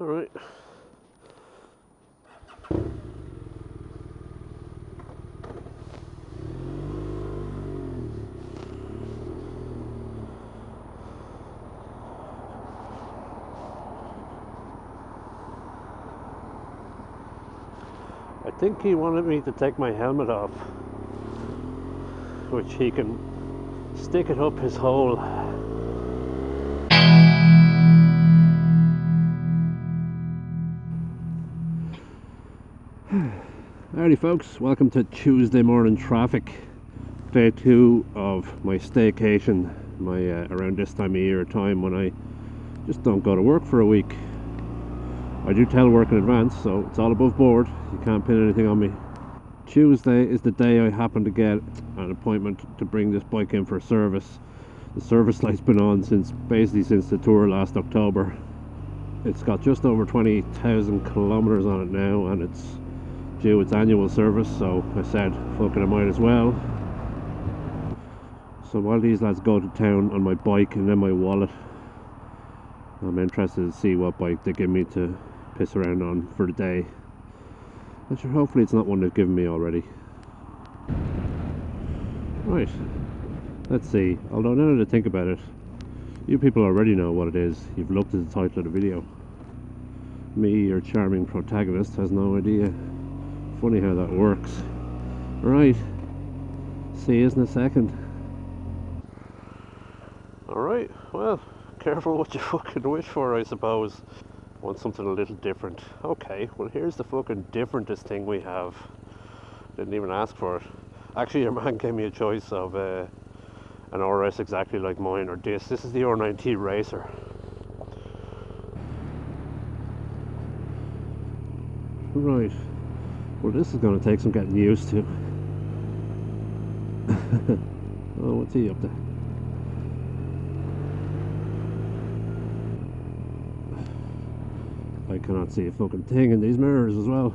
Alright. I think he wanted me to take my helmet off, which he can stick it up his hole. Alrighty folks, welcome to Tuesday morning traffic. Day 2 of my staycation, my around this time of year time when I just don't go to work for a week. I do telework in advance, so it's all above board. You can't pin anything on me. Tuesday is the day I happen to get an appointment to bring this bike in for a service. The service light's been on basically since the tour last October. It's got just over 20,000 kilometers on it now, and it's due its annual service, so I said fuck it, I might as well. So while these lads go to town on my bike and then my wallet, I'm interested to see what bike they give me to piss around on for the day. I'm sure hopefully it's not one they've given me already. Right, let's see. Although now that I think about it, you people already know what it is. You've looked at the title of the video. Me, your charming protagonist, has no idea. Funny how that works. Right, see you in a second. Alright, well, careful what you fucking wish for, I suppose. Want something a little different. Okay, well here's the fucking differentest thing we have. Didn't even ask for it. Actually, your man gave me a choice of an RS exactly like mine, or this. This is the RnineT Racer. Right. Well, this is going to take some getting used to. Oh, what's he up to? I cannot see a fucking thing in these mirrors as well.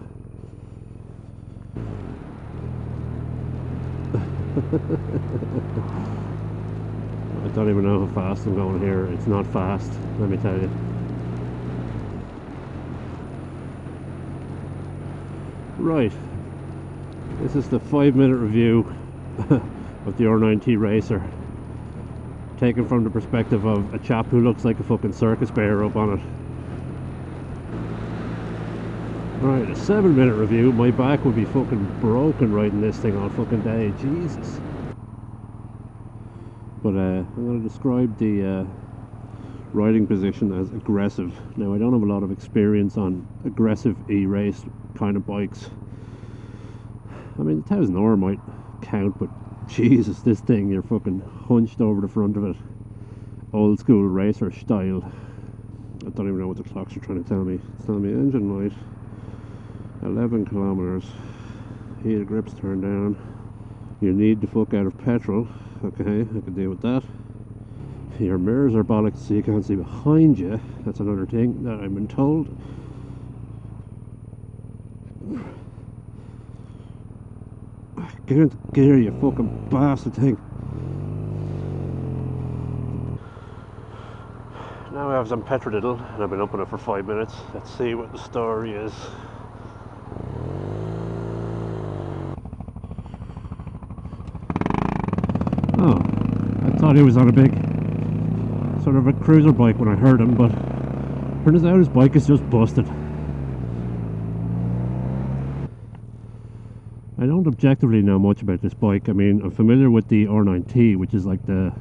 I don't even know how fast I'm going here. It's not fast, let me tell you. Right, this is the 5-minute review of the RnineT Racer, taken from the perspective of a chap who looks like a fucking circus bear up on it. Right, a 7-minute review. My back would be fucking broken riding this thing all fucking day, Jesus. But I'm going to describe the riding position as aggressive. Now, I don't have a lot of experience on aggressive e-race kind of bikes. I mean, 1000R might count, but Jesus, this thing, you're fucking hunched over the front of it. Old school racer style. I don't even know what the clocks are trying to tell me. It's telling me engine light. 11 kilometers. Heated grips turned down. You need the fuck out of petrol. Okay, I can deal with that. Your mirrors are bollocks, so you can't see behind you. That's another thing that I've been told. Get into gear, you fucking bastard thing. Now I have some petrodiddle, and I've been up on it for 5 minutes. Let's see what the story is. Oh, I thought he was on a big sort of a cruiser bike when I heard him, but turns out his bike is just busted. I don't objectively know much about this bike. I mean, I'm familiar with the RnineT, which is like the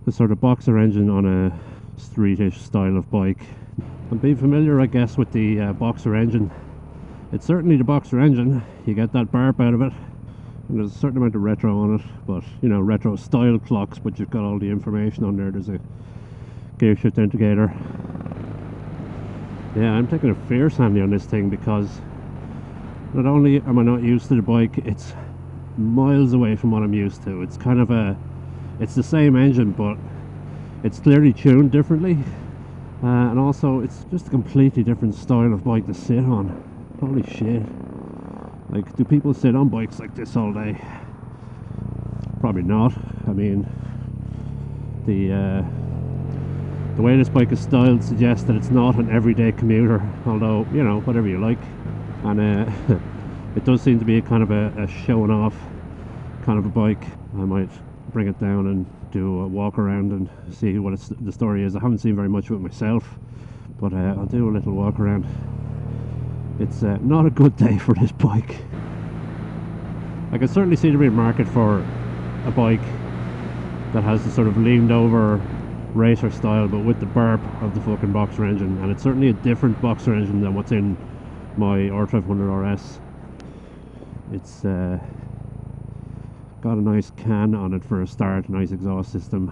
sort of boxer engine on a streetish style of bike. I'm being familiar, I guess, with the boxer engine. It's certainly the boxer engine. You get that barb out of it. And there's a certain amount of retro on it, but you know, retro style clocks, but you've got all the information on there. There's a gear shift indicator. Yeah, I'm taking a fierce handy on this thing because not only am I not used to the bike, it's miles away from what I'm used to. It's kind of it's the same engine, but it's clearly tuned differently, and also it's just a completely different style of bike to sit on. Holy shit. Like, do people sit on bikes like this all day? Probably not. I mean, the The way this bike is styled suggests that it's not an everyday commuter, although, you know, whatever you like. And it does seem to be a kind of a showing off kind of a bike. I might bring it down and do a walk around and see what the story is. I haven't seen very much of it myself, but I'll do a little walk around. It's not a good day for this bike. I can certainly see there being a market for a bike that has the sort of leaned over racer style, but with the burp of the fucking boxer engine, and it's certainly a different boxer engine than what's in my R500 RS. It's got a nice can on it for a start, nice exhaust system.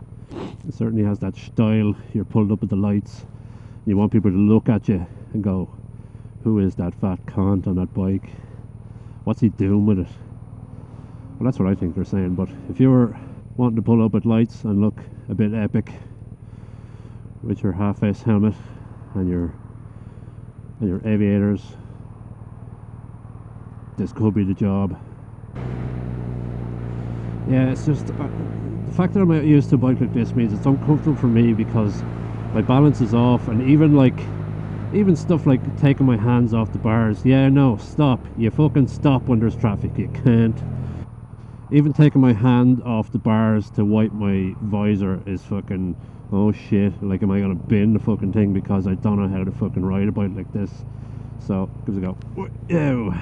It certainly has that style. You're pulled up at the lights, you want people to look at you and go, who is that fat cunt on that bike? What's he doing with it? Well, that's what I think they're saying. But if you're wanting to pull up at lights and look a bit epic with your half-face helmet and your aviators, this could be the job. Yeah, it's just the fact that I'm not used to a bike like this means it's uncomfortable for me because my balance is off, and even stuff like taking my hands off the bars. Yeah, no, stop. You fucking stop when there's traffic. You can't. Even taking my hand off the bars to wipe my visor is fucking, oh shit, like am I gonna bin the fucking thing because I don't know how to fucking ride a bike like this. So, give it a go. Ew.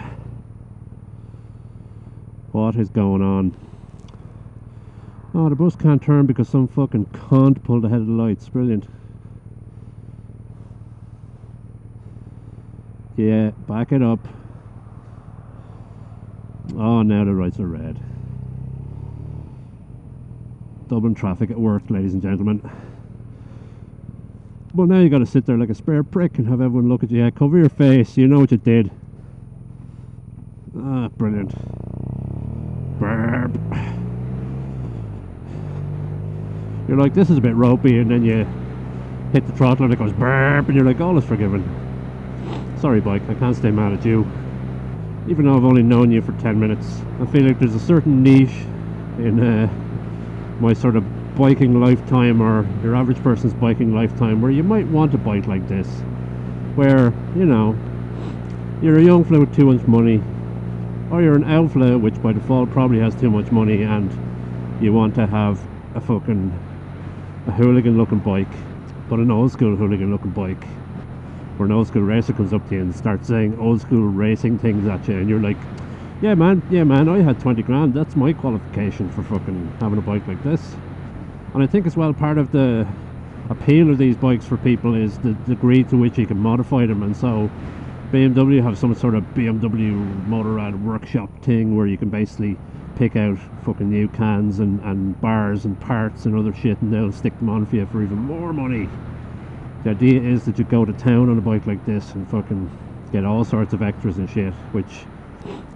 What is going on? Oh, the bus can't turn because some fucking cunt pulled ahead of the lights. Brilliant. Yeah, back it up. Oh, now the lights are red. Dublin traffic at work, ladies and gentlemen. Well, now you got to sit there like a spare prick and have everyone look at you. Yeah, cover your face. You know what you did. Ah, brilliant. Burp. You're like, this is a bit ropey, and then you hit the throttle and it goes burp, and you're like, all is forgiven. Sorry, bike, I can't stay mad at you. Even though I've only known you for 10 minutes. I feel like there's a certain niche in my sort of biking lifetime, or your average person's biking lifetime, where you might want a bike like this. Where, you know, you're a young fella with too much money, or you're an old fella which by default probably has too much money, and you want to have a hooligan looking bike, but an old school hooligan looking bike, where an old school racer comes up to you and starts saying old school racing things at you, and you're like, yeah man, I had 20 grand, that's my qualification for fucking having a bike like this. And I think as well, part of the appeal of these bikes for people is the degree to which you can modify them. And so BMW have some sort of BMW Motorrad workshop thing where you can basically pick out fucking new cans and bars and parts and other shit, and they'll stick them on for you for even more money. The idea is that you go to town on a bike like this and fucking get all sorts of extras and shit, which,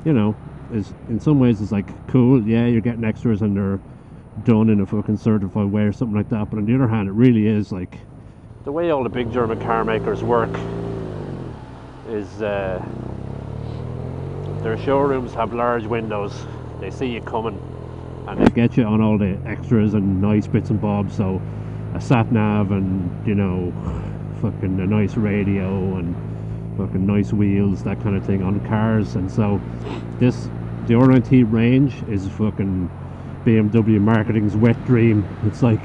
you know, is in some ways is like cool. Yeah, you're getting extras and they're done in a fucking certified way or something like that. But on the other hand, it really is like the way all the big German car makers work is their showrooms have large windows. They see you coming and they get you on all the extras and nice bits and bobs. So a sat nav and, you know, fucking a nice radio and fucking nice wheels, that kind of thing on cars. And so the RnineT range is fucking BMW marketing's wet dream. It's like,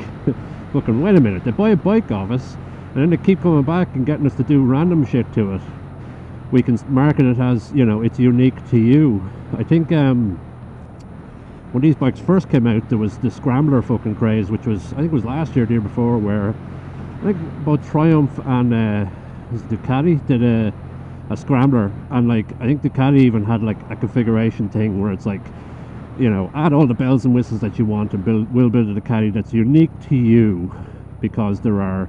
fucking wait a minute, they buy a bike off us and then they keep coming back and getting us to do random shit to it. We can market it as, you know, it's unique to you. I think when these bikes first came out, there was the Scrambler fucking craze, which was, I think it was last year, the year before, where I think both Triumph and Ducati did a Scrambler, and like I think Ducati even had like a configuration thing where it's like, you know, add all the bells and whistles that you want and we'll build a Ducati that's unique to you, because there are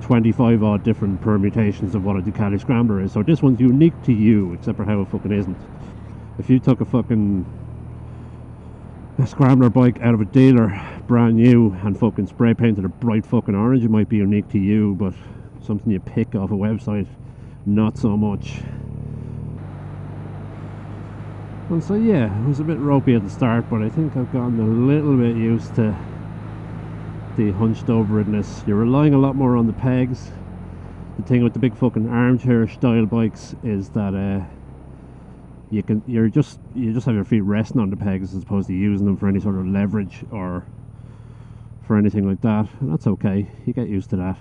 25 odd different permutations of what a Ducati Scrambler is. So this one's unique to you, except for how it fucking isn't. If you took a Scrambler bike out of a dealer brand new and fucking spray painted a bright fucking orange, it might be unique to you, but something you pick off a website, not so much. And so yeah, it was a bit ropey at the start, but I think I've gotten a little bit used to the hunched overness. You're relying a lot more on the pegs. The thing with the big fucking armchair style bikes is that you just have your feet resting on the pegs as opposed to using them for any sort of leverage or for anything like that, and that's okay. You get used to that.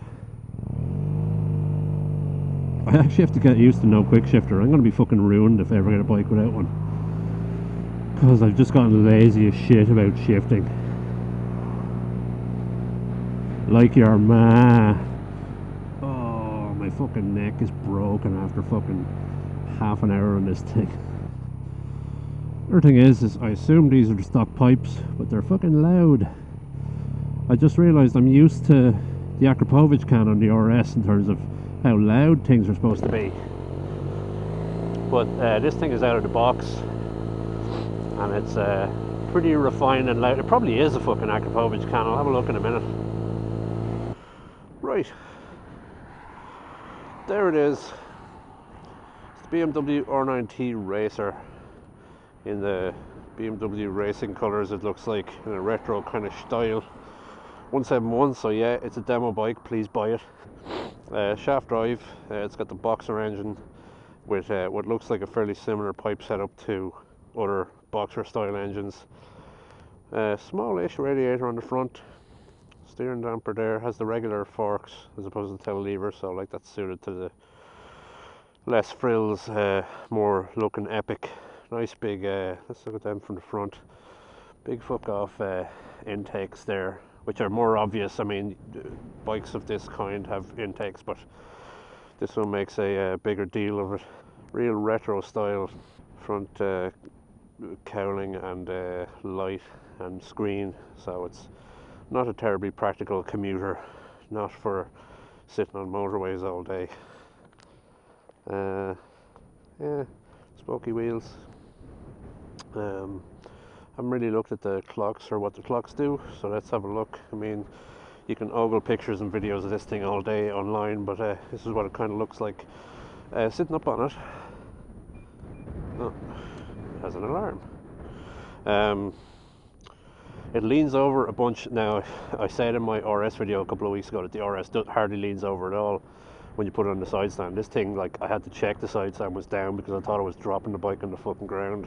I actually have to get used to no quick shifter. I'm going to be fucking ruined if I ever get a bike without one, because I've just gotten lazy as shit about shifting. Like your ma. Oh, my fucking neck is broken after fucking half an hour on this thing. Other thing is I assume these are the stock pipes, but they're fucking loud. I just realised I'm used to the Akrapovic can on the RS in terms of how loud things are supposed to be. But this thing is out of the box, and it's pretty refined and loud. It probably is a fucking Akrapovic can. I'll have a look in a minute. Right. There it is. It's the BMW RnineT Racer in the BMW racing colours, it looks like, in a retro kind of style. 171, so yeah, it's a demo bike, please buy it. Shaft drive, it's got the boxer engine with what looks like a fairly similar pipe setup to other boxer style engines. Smallish radiator on the front, steering damper there, has the regular forks as opposed to tail lever, so like that's suited to the less frills, more looking epic. Nice big, let's look at them from the front. Big fuck off intakes there, which are more obvious. I mean, bikes of this kind have intakes, but this one makes a bigger deal of it. Real retro style front cowling and light and screen, so it's not a terribly practical commuter, not for sitting on motorways all day. Yeah, spokey wheels. Haven't really looked at the clocks or what the clocks do, so let's have a look. I mean, you can ogle pictures and videos of this thing all day online, but this is what it kind of looks like sitting up on it. Oh, it has an alarm. It leans over a bunch. Now, I said in my RS video a couple of weeks ago that the RS hardly leans over at all when you put it on the side stand. This thing, like, I had to check the side stand was down because I thought I was dropping the bike on the fucking ground.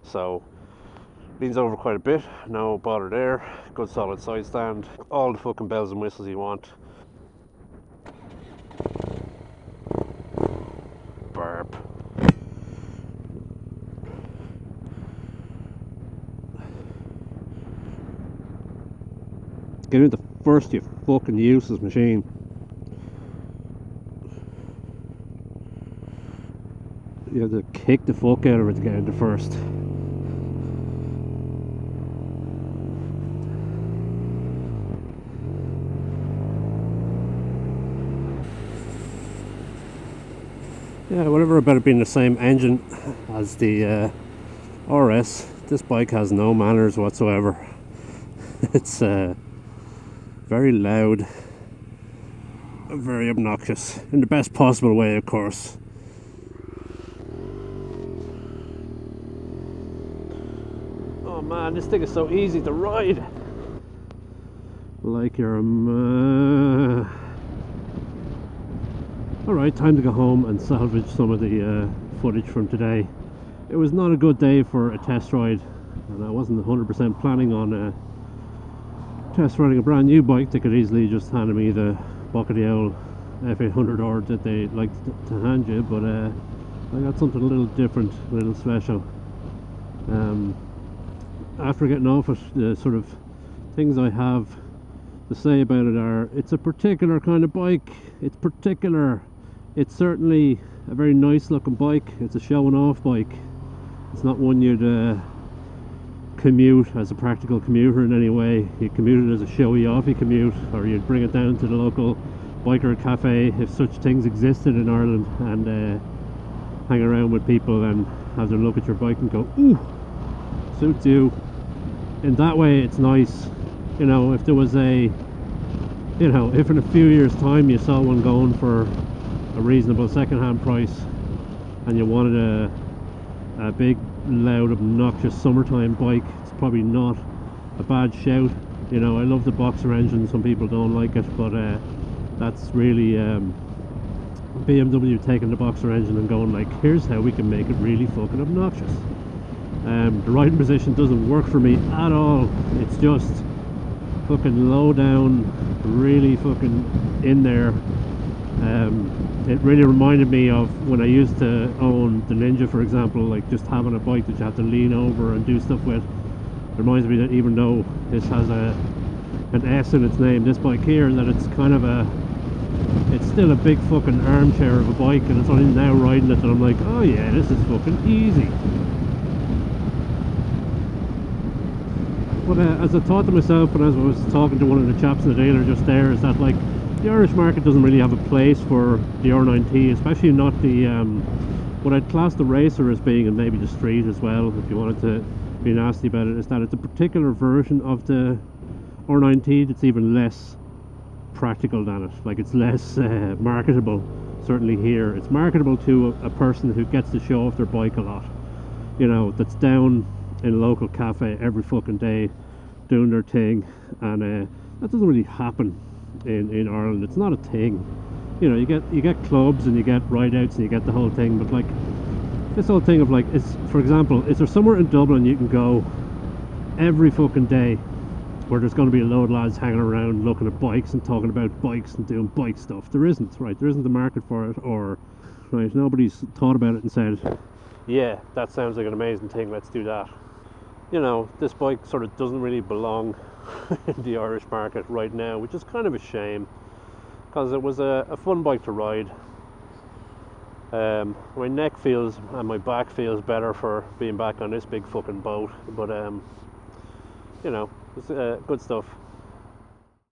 So leans over quite a bit, no bother there. Good solid side stand, all the fucking bells and whistles you want. Burp. Get into first, you fucking useless machine. You have to kick the fuck out of it to get into first. Yeah, whatever about it being the same engine as the RS, this bike has no manners whatsoever. It's very loud, very obnoxious, in the best possible way, of course. Oh man, this thing is so easy to ride. Like your Alright, time to go home and salvage some of the footage from today. It was not a good day for a test ride, and I wasn't 100% planning on test riding a brand new bike. They could easily just hand me the bucket of the old F800R that they like to hand you, but I got something a little different, a little special. After getting off it, the sort of things I have to say about it are, it's a particular kind of bike. It's particular. It's certainly a very nice looking bike. It's a showing off bike. It's not one you'd commute as a practical commuter in any way. You commute it as a showy offy commute, or you'd bring it down to the local biker cafe if such things existed in Ireland, and hang around with people and have them look at your bike and go, ooh, suits you. In that way it's nice. You know, if there was if in a few years time you saw one going for a reasonable second-hand price and you wanted a big, loud, obnoxious summertime bike, it's probably not a bad shout. You know, I love the boxer engine. Some people don't like it, but that's really BMW taking the boxer engine and going like, here's how we can make it really fucking obnoxious. The riding position doesn't work for me at all. It's just fucking low down, really fucking in there. It really reminded me of when I used to own the Ninja, for example, like just having a bike that you have to lean over and do stuff with. It reminds me that even though this has an S in its name, this bike here, that it's kind of it's still a big fucking armchair of a bike, and it's only now riding it that I'm like, oh yeah, this is fucking easy. But as I thought to myself, and as I was talking to one of the chaps in the dealer just there, is that like the Irish market doesn't really have a place for the RnineT, especially not the what I'd class the racer as being, and maybe the street as well, if you wanted to be nasty about it, is that it's a particular version of the RnineT that's even less practical than it. Like, it's less marketable. Certainly here it's marketable to a person who gets to show off their bike a lot, you know, that's down in a local cafe every fucking day doing their thing, and that doesn't really happen in Ireland. It's not a thing, you know. You get clubs and you get ride outs and you get the whole thing, but like this whole thing of like, for example, is there somewhere in Dublin you can go every fucking day where there's going to be a load of lads hanging around looking at bikes and talking about bikes and doing bike stuff? There isn't, right? There isn't the market for it, or right, nobody's thought about it and said, yeah, that sounds like an amazing thing, let's do that. You know, this bike sort of doesn't really belong in the Irish market right now, which is kind of a shame, because it was a fun bike to ride. My neck feels and my back feels better for being back on this big fucking boat, but you know, it's good stuff.